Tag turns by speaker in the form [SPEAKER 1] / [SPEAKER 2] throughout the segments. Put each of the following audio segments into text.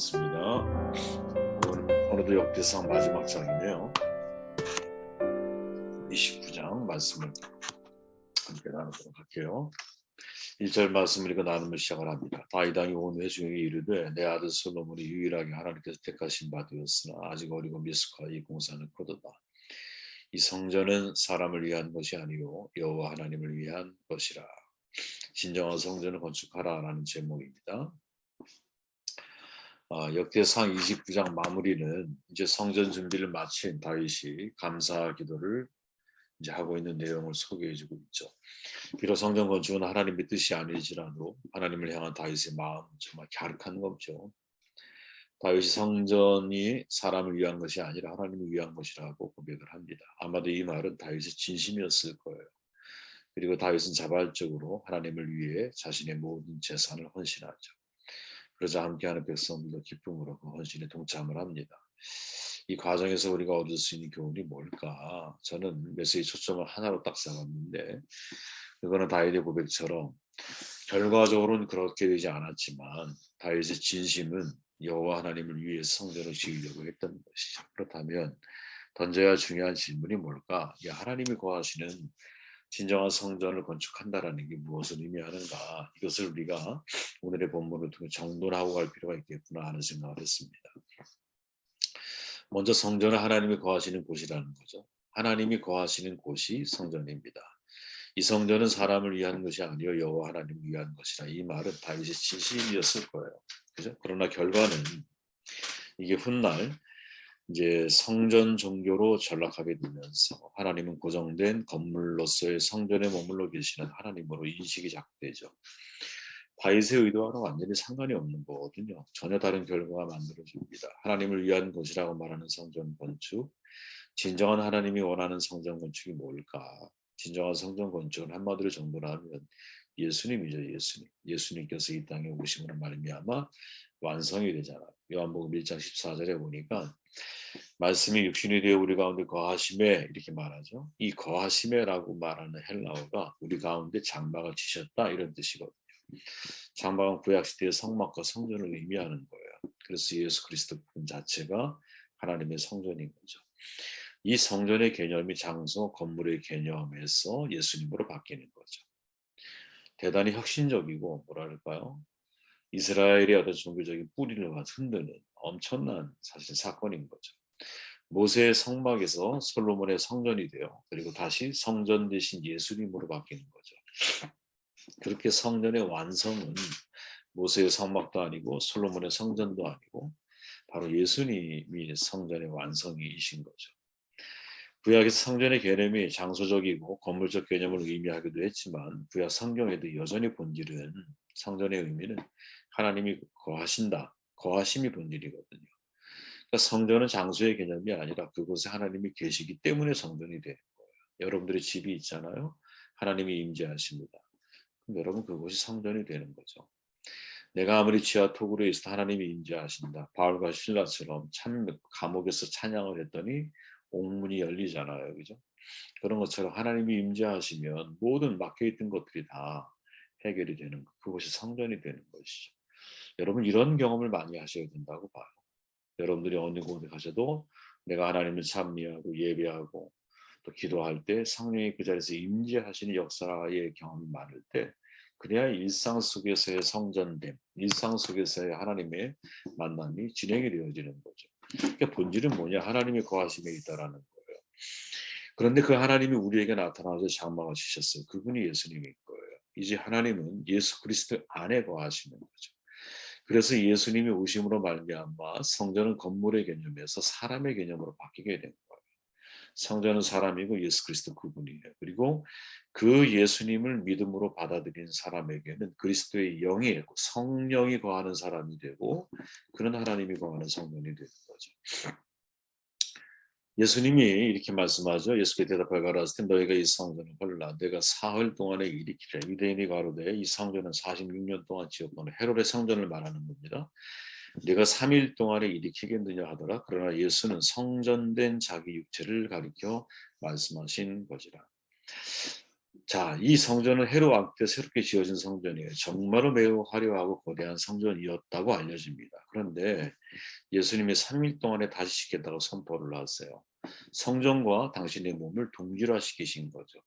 [SPEAKER 1] 반갑습니다. 오늘도 역대상 마지막 장이네요. 29장 말씀을 함께 나누도록 할게요. 1절 말씀을 읽어 나눔을 시작을 합니다. 다윗 왕이 온 회중에게 이르되 내 아들 솔로몬이 유일하게 하나님께서 택하신 바 되었으나 아직 어리고 미숙하여 이 공사는 거도다. 이 성전은 사람을 위한 것이 아니요 여호와 하나님을 위한 것이라. 진정한 성전을 건축하라라는 제목입니다. 역대상 29장 마무리는 이제 성전 준비를 마친 다윗이 감사 기도를 이제 하고 있는 내용을 소개해주고 있죠. 비록 성전 건축은 하나님의 뜻이 아니지라도 하나님을 향한 다윗의 마음 정말 갸륵한 거죠. 다윗이 성전이 사람을 위한 것이 아니라 하나님을 위한 것이라고 고백을 합니다. 아마도 이 말은 다윗의 진심이었을 거예요. 그리고 다윗은 자발적으로 하나님을 위해 자신의 모든 재산을 헌신하죠. 그러자 함께하는 백성들도 기쁨으로 그 헌신에 동참을 합니다. 이 과정에서 우리가 얻을 수 있는 교훈이 뭘까? 저는 메시지 초점을 하나로 딱 잡았는데 그거는 다윗의 고백처럼 결과적으로는 그렇게 되지 않았지만 다윗의 진심은 여호와 하나님을 위해서 성전을 지으려고 했던 것이죠. 그렇다면 던져야 중요한 질문이 뭘까? 하나님이 거하시는 진정한 성전을 건축한다라는 게 무엇을 의미하는가? 이것을 우리가 오늘의 본문을 통해 정돈하고 갈 필요가 있겠구나 하는 생각을 했습니다. 먼저 성전은 하나님이 거하시는 곳이라는 거죠. 하나님이 거하시는 곳이 성전입니다. 이 성전은 사람을 위한 것이 아니요 여호와 하나님을 위한 것이라. 이 말은 다윗의 진심이었을 거예요. 그죠? 그러나 결과는 이게 훗날 이제 성전 종교로 전락하게 되면서 하나님은 고정된 건물로서의 성전에 머물러 계시는 하나님으로 인식이 작되죠. 다윗의 의도와는 완전히 상관이 없는 거거든요. 전혀 다른 결과가 만들어집니다. 하나님을 위한 것이라고 말하는 성전 건축, 진정한 하나님이 원하는 성전 건축이 뭘까? 진정한 성전 건축은 한마디로 정돈하면 예수님이죠. 예수님께서 이 땅에 오심으로 말미암아 완성이 되잖아요. 요한복음 1장 14절에 보니까 말씀이 육신이 되어 우리 가운데 거하심에 이렇게 말하죠. 이 거하심에라고 말하는 헬라어가 우리 가운데 장막을 치셨다 이런 뜻이거든요. 장막은 구약시대의 성막과 성전을 의미하는 거예요. 그래서 예수 그리스도 분 자체가 하나님의 성전인 거죠. 이 성전의 개념이 장소, 건물의 개념에서 예수님으로 바뀌는 거죠. 대단히 혁신적이고 뭐랄까요? 이스라엘의 어떤 종교적인 뿌리를 흔드는 엄청난 사실 사건인 거죠. 모세의 성막에서 솔로몬의 성전이 되어 그리고 다시 성전 대신 예수님으로 바뀌는 거죠. 그렇게 성전의 완성은 모세의 성막도 아니고 솔로몬의 성전도 아니고 바로 예수님이 성전의 완성이신 거죠. 구약에서 성전의 개념이 장소적이고 건물적 개념을 의미하기도 했지만 구약 성경에도 여전히 본질은 성전의 의미는 하나님이 거하신다, 거하심이 본질이거든요. 그러니까 성전은 장소의 개념이 아니라 그곳에 하나님이 계시기 때문에 성전이 되는 거예요. 여러분들의 집이 있잖아요. 하나님이 임재하십니다. 그럼 여러분 그곳이 성전이 되는 거죠. 내가 아무리 지하 토굴에 있어 하나님이 임재하신다. 바울과 실라처럼 참 감옥에서 찬양을 했더니 옥문이 열리잖아요. 그죠? 그런 것처럼 하나님이 임재하시면 모든 막혀있던 것들이 다 해결이 되는 것. 그것이 성전이 되는 것이죠. 여러분 이런 경험을 많이 하셔야 된다고 봐요. 여러분들이 어느 곳에 가셔도 내가 하나님을 찬미하고 예배하고 또 기도할 때 성령이 그 자리에서 임재하시는 역사의 경험이 많을 때 그래야 일상 속에서의 성전됨, 일상 속에서의 하나님의 만남이 진행이 되어지는 거죠. 그러니까 본질은 뭐냐? 하나님의 거하심에 있다라는 거예요. 그런데 그 하나님이 우리에게 나타나서 장막을 치셨어요. 그분이 예수님일 거예요. 이제 하나님은 예수 그리스도 안에 거하시는 거죠. 그래서 예수님이 오심으로 말미암아 성전은 건물의 개념에서 사람의 개념으로 바뀌게 된 거예요. 성전은 사람이고 예수 그리스도 그분이에요. 그리고 그 예수님을 믿음으로 받아들인 사람에게는 그리스도의 영이 성령이 거하는 사람이 되고 그런 하나님이 거하는 성전이 되는 거죠. 예수님이 이렇게 말씀하죠. 예수께서 대답하여 가라사대 너희가 이 성전을 헐라 내가 사흘 동안에 일으키라. 유대인이 가로되 이 성전은 46년 동안 지었거늘 헤롯의 성전을 말하는 겁니다. 내가 3일 동안에 일으키겠느냐 하더라. 그러나 예수는 성전된 자기 육체를 가리켜 말씀하신 것이라. 자, 이 성전은 헤롯 왕 때 새롭게 지어진 성전이에요. 정말로 매우 화려하고 거대한 성전이었다고 알려집니다. 그런데 예수님이 3일 동안에 다시 짓겠다고 선포를 하세요. 성전과 당신의 몸을 동질화시키신 거죠.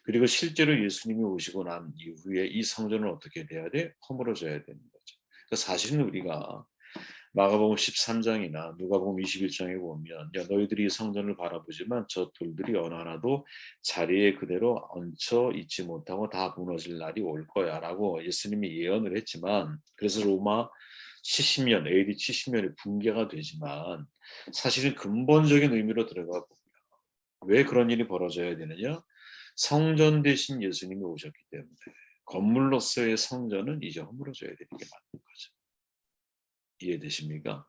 [SPEAKER 1] 그리고 실제로 예수님이 오시고 난 이후에 이 성전은 어떻게 돼야 돼? 허물어져야 되는 거죠. 그러니까 사실은 우리가 마가복음 13장이나 누가복음 21장에 보면 야, 너희들이 이 성전을 바라보지만 저 돌들이 어느 하나도 자리에 그대로 얹혀 있지 못하고 다 무너질 날이 올 거야 라고 예수님이 예언을 했지만, 그래서 로마 70년 AD 70년에 붕괴가 되지만 사실은 근본적인 의미로 들어가 보면 왜 그런 일이 벌어져야 되느냐? 성전 대신 예수님이 오셨기 때문에 건물로서의 성전은 이제 허물어져야 되는 게 맞는 거죠. 이해되십니까?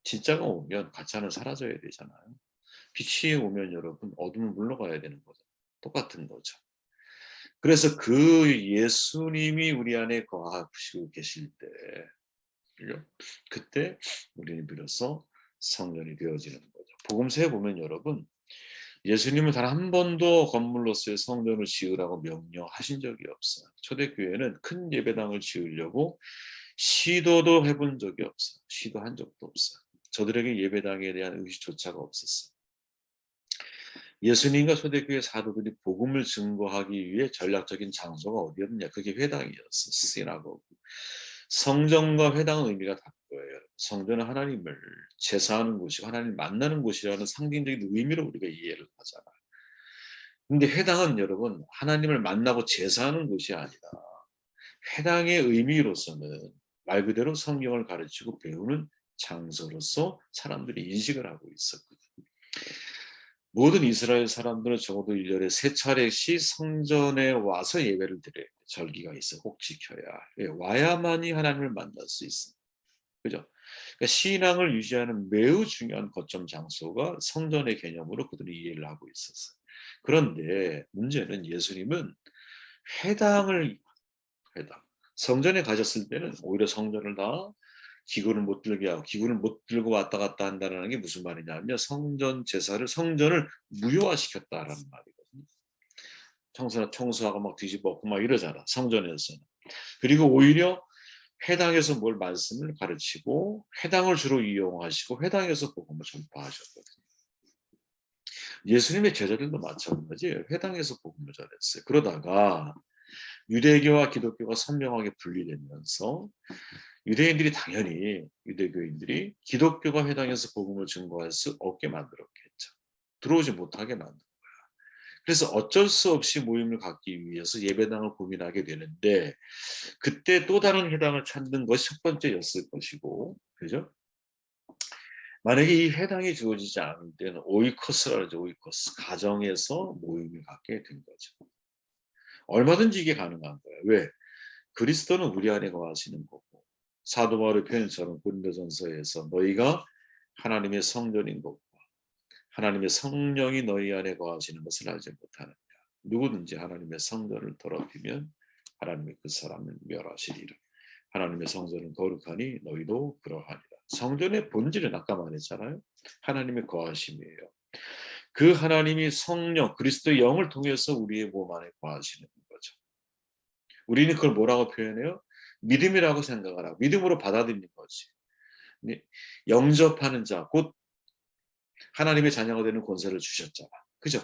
[SPEAKER 1] 진짜가 오면 가짜는 사라져야 되잖아요. 빛이 오면 여러분 어둠은 물러가야 되는 거죠. 똑같은 거죠. 그래서 그 예수님이 우리 안에 거하시고 계실 때, 그때 우리는 비로소 성전이 되어지는 거죠. 복음서에 보면 여러분, 예수님은 단 한 번도 건물로서의 성전을 지으라고 명령하신 적이 없어요. 초대교회는 큰 예배당을 지으려고 시도도 해본 적이 없어요. 시도한 적도 없어요. 저들에게 예배당에 대한 의식조차가 없었어요. 예수님과 초대교회 사도들이 복음을 증거하기 위해 전략적인 장소가 어디였느냐? 그게 회당이었어요. 시나고그. 성전과 회당의 의미가 다르고요. 성전은 하나님을 제사하는 곳이고 하나님 만나는 곳이라는 상징적인 의미로 우리가 이해를 하잖아요. 근데 회당은 여러분 하나님을 만나고 제사하는 곳이 아니라 회당의 의미로서는 말 그대로 성경을 가르치고 배우는 장소로서 사람들이 인식을 하고 있었거든요. 모든 이스라엘 사람들은 적어도 1년에 3차례씩 성전에 와서 예배를 드려야 돼. 절기가 있어. 꼭 지켜야. 와야만이 하나님을 만날 수 있어. 그죠? 그러니까 신앙을 유지하는 매우 중요한 거점 장소가 성전의 개념으로 그들이 이해를 하고 있었어요. 그런데 문제는 예수님은 회당을 회당 성전에 가셨을 때는 오히려 성전을 다 기구를 못 들게 하고, 기구를 못 들고 왔다 갔다 한다는 게 무슨 말이냐면 성전 제사를 성전을 무효화시켰다라는 말이거든요. 청소하고 막 뒤집어엎고 막 이러잖아 성전에서는. 그리고 오히려 회당에서 뭘 말씀을 가르치고 회당을 주로 이용하시고 회당에서 복음을 전파하셨거든요. 예수님의 제자들도 마찬가지예요. 회당에서 복음을 전했어요. 그러다가 유대교와 기독교가 선명하게 분리되면서 유대인들이 당연히 유대교인들이 기독교가 회당에서 복음을 증거할 수 없게 만들었겠죠. 들어오지 못하게 만든 거야. 그래서 어쩔 수 없이 모임을 갖기 위해서 예배당을 고민하게 되는데, 그때 또 다른 회당을 찾는 것이 첫 번째였을 것이고, 그죠? 만약에 이 회당이 주어지지 않을 때는 오이코스라고 하죠. 오이코스. 가정에서 모임을 갖게 된 거죠. 얼마든지 이게 가능한 거예요. 왜? 그리스도는 우리 안에 거하시는 거고, 사도 바울의 표현처럼 고린도전서에서 너희가 하나님의 성전인 것과 하나님의 성령이 너희 안에 거하시는 것을 알지 못하느냐. 누구든지 하나님의 성전을 더럽히면 하나님이 그 사람을 멸하시리라. 하나님의 성전은 거룩하니 너희도 그러하니라. 성전의 본질은 아까 말했잖아요. 하나님의 거하심이에요. 그 하나님이 성령, 그리스도의 영을 통해서 우리의 몸 안에 거하시는 거죠. 우리는 그걸 뭐라고 표현해요? 믿음이라고 생각을 하고 믿음으로 받아들이는 거지. 영접하는 자, 곧 하나님의 자녀가 되는 권세를 주셨잖아. 그죠?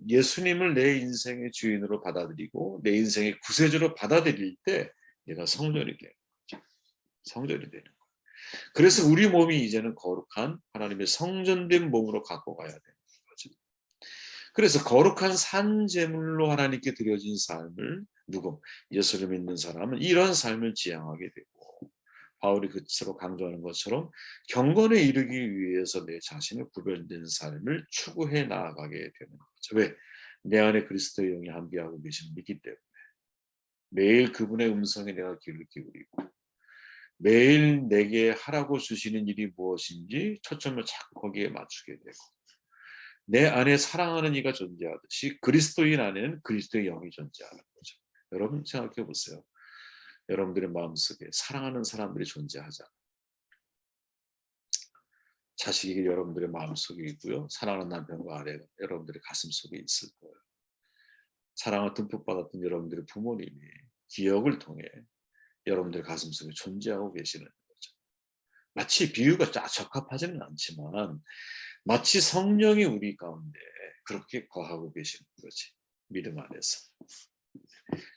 [SPEAKER 1] 예수님을 내 인생의 주인으로 받아들이고 내 인생의 구세주로 받아들일 때 내가 성전이 되는 거죠. 성전이 되는 거예요. 그래서 우리 몸이 이제는 거룩한 하나님의 성전된 몸으로 갖고 가야 되는 거죠. 그래서 거룩한 산제물로 하나님께 드려진 삶을 예수를 믿는 사람은 이런 삶을 지향하게 되고, 바울이 그처럼 강조하는 것처럼 경건에 이르기 위해서 내 자신을 구별된 삶을 추구해 나아가게 되는 거죠. 왜? 내 안에 그리스도의 영이 함께하고 계신 믿기 때문에 매일 그분의 음성에 내가 귀를 기울이고 매일 내게 하라고 주시는 일이 무엇인지 초점을 자꾸 거기에 맞추게 되고, 내 안에 사랑하는 이가 존재하듯이 그리스도인 안에는 그리스도의 영이 존재하는 거죠. 여러분 생각해 보세요. 여러분들의 마음속에 사랑하는 사람들이 존재하잖아요. 자식이 여러분들의 마음속에 있고요. 사랑하는 남편과 아내가 여러분들의 가슴속에 있을 거예요. 사랑을 듬뿍 받았던 여러분들의 부모님이 기억을 통해 여러분들 가슴속에 존재하고 계시는 거죠. 마치 비유가 적합하지는 않지만 마치 성령이 우리 가운데 그렇게 거하고 계시는 거지. 믿음 안에서.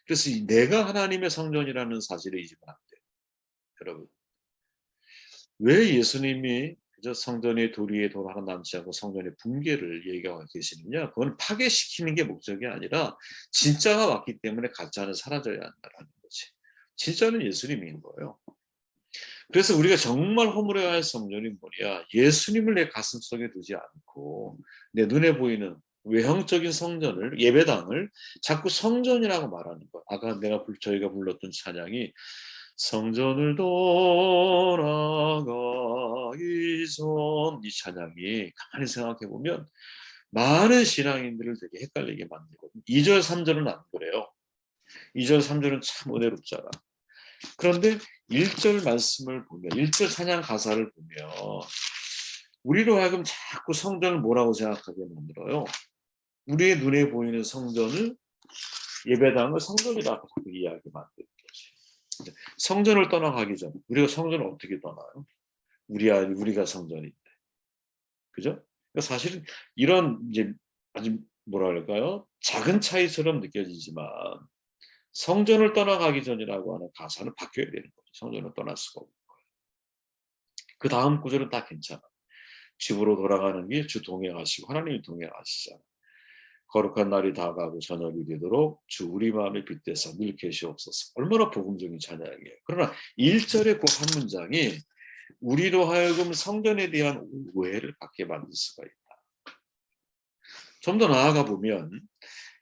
[SPEAKER 1] 그래서 내가 하나님의 성전이라는 사실을 잊으면 안 돼요. 여러분. 왜 예수님이 그저 성전의 도리에 돌 하나 남지 않고 성전의 붕괴를 얘기하고 계시느냐? 그건 파괴시키는 게 목적이 아니라 진짜가 왔기 때문에 가짜는 사라져야 한다는 거지. 진짜는 예수님인 거예요. 그래서 우리가 정말 허물어야 할 성전이 뭐냐? 예수님을 내 가슴속에 두지 않고 내 눈에 보이는 외형적인 성전을, 예배당을 자꾸 성전이라고 말하는 거. 아까 저희가 불렀던 찬양이 성전을 돌아가기 전, 이 찬양이 가만히 생각해 보면 많은 신앙인들을 되게 헷갈리게 만들거든요. 2절, 3절은 안 그래요. 2절, 3절은 참 은혜롭잖아. 그런데 1절 말씀을 보면, 1절 찬양 가사를 보면 우리로 하여금 자꾸 성전을 뭐라고 생각하게 만들어요. 우리의 눈에 보이는 성전을, 예배당을 성전이라고 자꾸 이야기 만드는 거지. 성전을 떠나가기 전 우리가 성전을 어떻게 떠나요? 우리가 성전인데, 그죠? 그러니까 사실은 이런 이제 아주 뭐라 그럴까요? 작은 차이처럼 느껴지지만 성전을 떠나가기 전이라고 하는 가사는 바뀌어야 되는 거죠. 성전을 떠날 수가 없는 거예요. 그 다음 구절은 다 괜찮아. 집으로 돌아가는 길 주 동행하시고 하나님이 동행하시잖아. 거룩한 날이 다가고 저녁이 되도록 주 우리 마음에 빗대서 늘 계시옵소서. 얼마나 복음적인 찬양이에요. 그러나 1절의 그 한 문장이 우리로 하여금 성전에 대한 오해를 갖게 만들 수가 있다. 좀 더 나아가 보면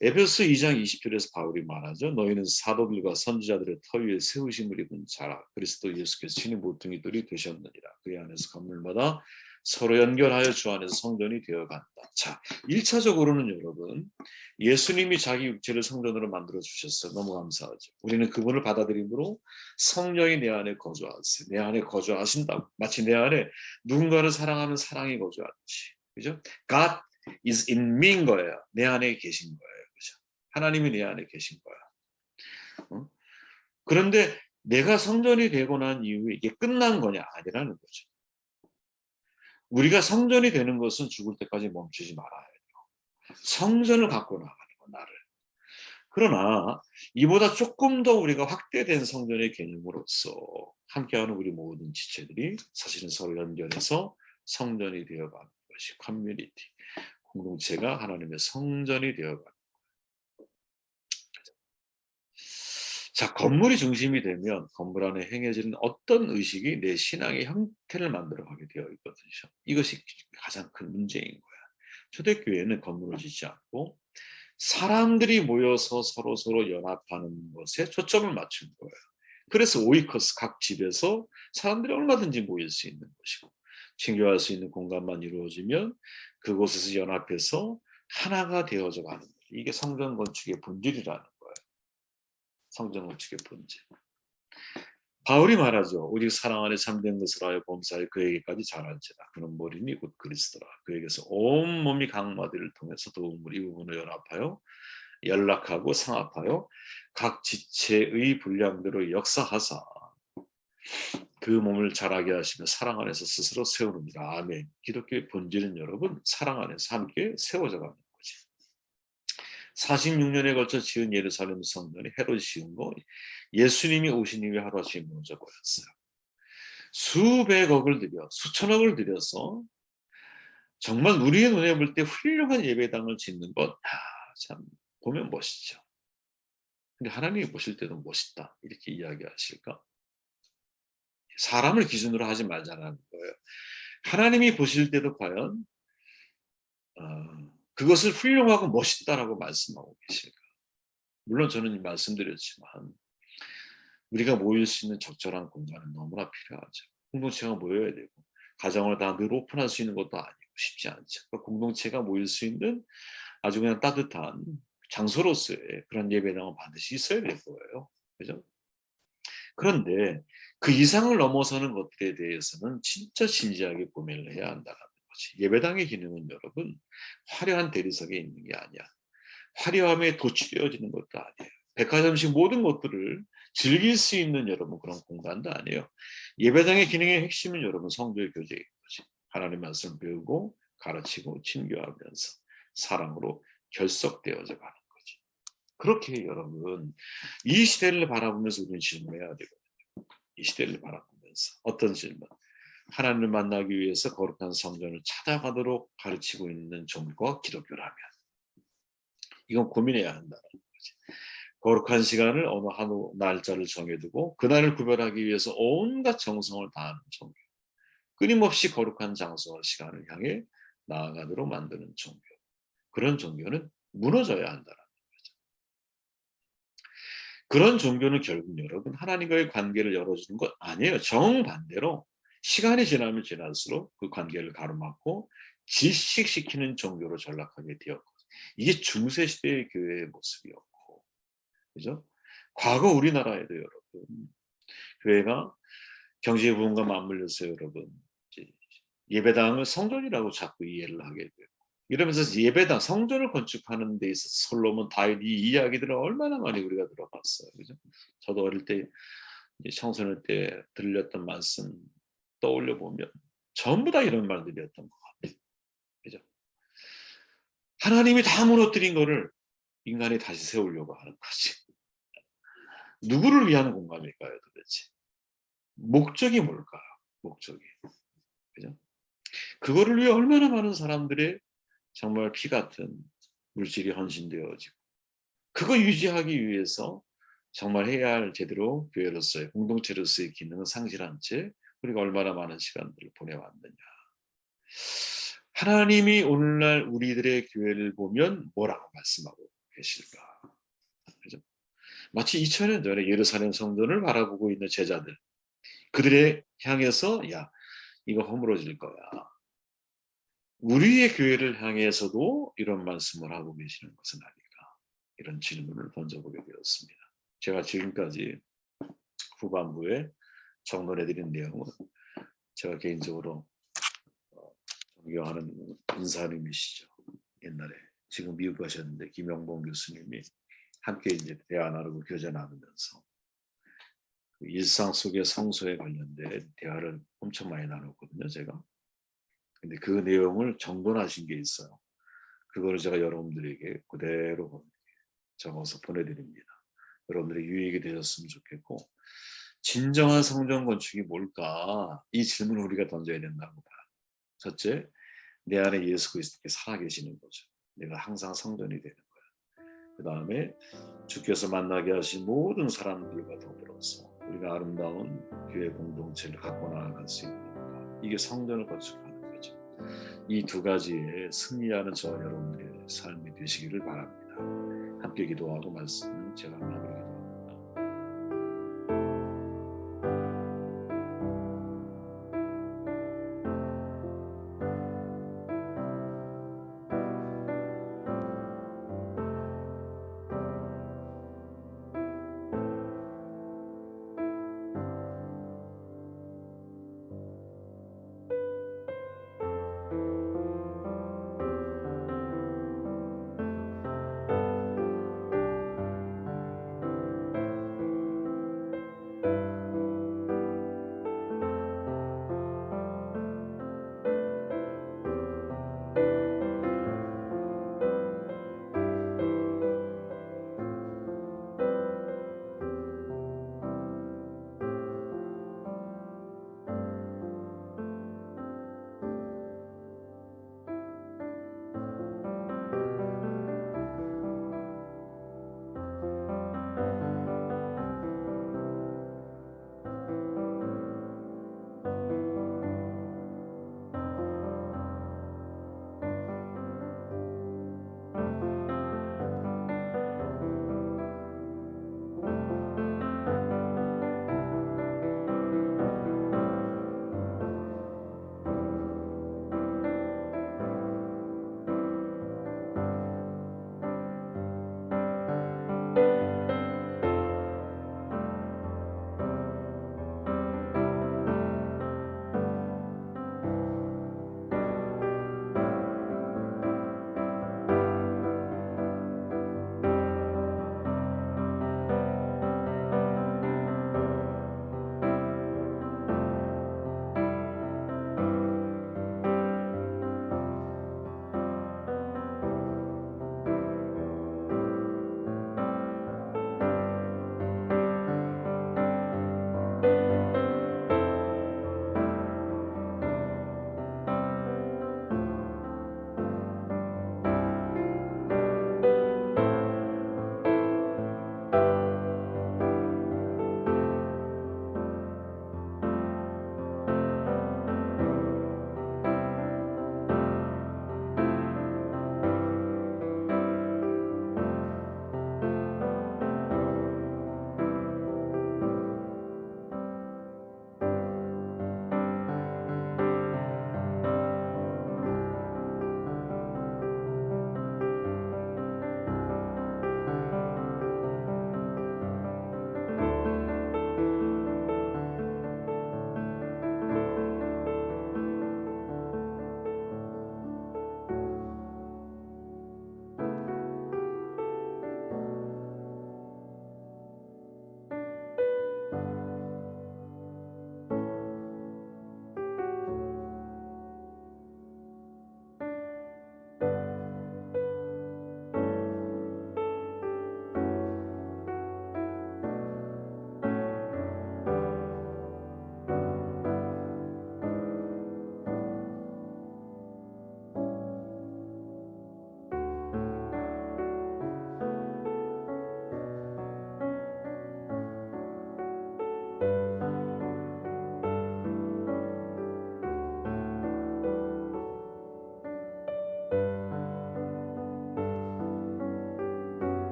[SPEAKER 1] 에베소 2장 20절에서 바울이 말하죠. 너희는 사도들과 선지자들의 터 위에 세우심을 입은 자라. 그리스도 예수께서 친히 모퉁이돌이 되셨느니라. 그 안에서 건물마다 서로 연결하여 주 안에서 성전이 되어간다. 자, 1차적으로는 여러분, 예수님이 자기 육체를 성전으로 만들어 주셨어요. 너무 감사하죠. 우리는 그분을 받아들임으로 성령이 내 안에 거주하세요. 내 안에 거주하신다고. 마치 내 안에 누군가를 사랑하는 사랑이 거주하듯이. 그죠? God is in me인 거예요. 내 안에 계신 거예요. 그죠? 하나님이 내 안에 계신 거야. 그런데 내가 성전이 되고 난 이후에 이게 끝난 거냐? 아니라는 거죠. 우리가 성전이 되는 것은 죽을 때까지 멈추지 말아야 돼요. 성전을 갖고 나가는 거, 나를. 그러나 이보다 조금 더 우리가 확대된 성전의 개념으로서 함께하는 우리 모든 지체들이 사실은 서로 연결해서 성전이 되어가는 것이 커뮤니티, 공동체가 하나님의 성전이 되어가는 거예요. 자, 건물이 중심이 되면 건물 안에 행해지는 어떤 의식이 내 신앙의 형태를 만들어가게 되어 있거든요. 이것이 가장 큰 문제인 거야. 초대교회는 건물을 짓지 않고 사람들이 모여서 서로 연합하는 것에 초점을 맞춘 거예요. 그래서 오이커스, 각 집에서 사람들이 얼마든지 모일 수 있는 것이고 친교할 수 있는 공간만 이루어지면 그곳에서 연합해서 하나가 되어져 가는 거예요. 이게 성전 건축의 본질이라는 거예요. 성전 건축의 본질. 바울이 말하죠. 오직 사랑 안에 참된 것을 하여 범사에 그에게까지 자란지라. 그는 머리니 곧 그리스도라. 그에게서 온 몸이 각 마디를 통해서 도움을 이 부분을 연합하여 연락하고 상합하여 각 지체의 분량대로 역사하사 그 몸을 자라게 하시며 사랑 안에서 스스로 세우느니라. 아멘. 기독교의 본질은 여러분 사랑 안에서 함께 세워져 가는 거지. 46년에 걸쳐 지은 예루살렘 성전이 헤롯이 지은 거 예수님이 오신 이후에 하루아침에 무너져 버렸어요. 수백억을 들여 수천억을 들여서 정말 우리의 눈에 볼 때 훌륭한 예배당을 짓는 것 참 보면 멋있죠. 근데 하나님이 보실 때도 멋있다 이렇게 이야기하실까? 사람을 기준으로 하지 말자는 거예요. 하나님이 보실 때도 과연 그것을 훌륭하고 멋있다라고 말씀하고 계실까? 물론 저는 말씀드렸지만 우리가 모일 수 있는 적절한 공간은 너무나 필요하죠. 공동체가 모여야 되고 가정을 다 늘 오픈할 수 있는 것도 아니고 쉽지 않죠. 그러니까 공동체가 모일 수 있는 아주 그냥 따뜻한 장소로서의 그런 예배당은 반드시 있어야 될 거예요. 그죠? 그런데 그 이상을 넘어서는 것들에 대해서는 진짜 진지하게 고민을 해야 한다는 거지. 예배당의 기능은 여러분 화려한 대리석에 있는 게 아니야. 화려함에 도취되어지는 것도 아니에요. 백화점식 모든 것들을 즐길 수 있는 여러분 그런 공간도 아니에요. 예배당의 기능의 핵심은 여러분 성도의 교제인 거지. 하나님 말씀 배우고 가르치고 친교하면서 사랑으로 결속되어져 가는 거지. 그렇게 여러분 이 시대를 바라보면서 우리는 질문해야 되거든요. 이 시대를 바라보면서 어떤 질문? 하나님을 만나기 위해서 거룩한 성전을 찾아가도록 가르치고 있는 종교가 기독교라면 이건 고민해야 한다는 거지. 거룩한 시간을 어느 한 날짜를 정해두고 그날을 구별하기 위해서 온갖 정성을 다하는 종교. 끊임없이 거룩한 장소와 시간을 향해 나아가도록 만드는 종교. 그런 종교는 무너져야 한다는 거죠. 그런 종교는 결국 여러분 하나님과의 관계를 열어주는 것 아니에요. 정반대로 시간이 지나면 지날수록 그 관계를 가로막고 질식시키는 종교로 전락하게 되었고 이게 중세 시대의 교회의 모습이었고 그죠? 과거 우리나라에도 여러분 교회가 경제 부분과 맞물려서 여러분 예배당을 성전이라고 자꾸 이해를 하게 되고 이러면서 예배당 성전을 건축하는 데 있어서 솔로몬 다윗 이 이야기들을 얼마나 많이 우리가 들어봤어요. 그죠? 저도 어릴 때 청소년 때 들렸던 말씀 떠올려 보면 전부 다 이런 말들이었던 것 같아요. 그죠? 하나님이 다 무너뜨린 거를 인간이 다시 세우려고 하는 거지. 누구를 위한 공간일까요, 도대체? 목적이 뭘까요? 목적이. 그죠? 그거를 위해 얼마나 많은 사람들의 정말 피 같은 물질이 헌신되어지고 그거 유지하기 위해서 정말 해야 할 제대로 교회로서의 공동체로서의 기능을 상실한 채 우리가 얼마나 많은 시간들을 보내왔느냐. 하나님이 오늘날 우리들의 교회를 보면 뭐라고 말씀하고 계실까? 그죠? 마치 2000년 전에 예루살렘 성전을 바라보고 있는 제자들 그들의 향해서 야 이거 허물어질 거야. 우리의 교회를 향해서도 이런 말씀을 하고 계시는 것은 아닐까 이런 질문을 던져보게 되었습니다. 제가 지금까지 후반부에 정론해드린 내용은 제가 개인적으로 존경하는 은사님이시죠. 옛날에 지금 미국 가셨는데 김영봉 교수님이 함께 이제 대화 나누고 교제 나누면서 그 일상 속의 성소에 관련된 대화를 엄청 많이 나눴거든요. 제가. 근데 그 내용을 정돈하신 게 있어요. 그거를 제가 여러분들에게 그대로 적어서 보내드립니다. 여러분들이 유익이 되셨으면 좋겠고 진정한 성전 건축이 뭘까? 이 질문을 우리가 던져야 된다고 봐요. 첫째, 내 안에 예수 그리스도께 살아계시는 거죠. 내가 항상 성전이 되는 거야. 그 다음에 주께서 만나게 하신 모든 사람들과 더불어서 우리가 아름다운 교회 공동체를 갖고 나아갈 수 있는 이게 성전을 건축하는 거죠. 이 두 가지에 승리하는 저와 여러분들의 삶이 되시기를 바랍니다. 함께 기도하고 말씀을 제가 마무리하겠습니다.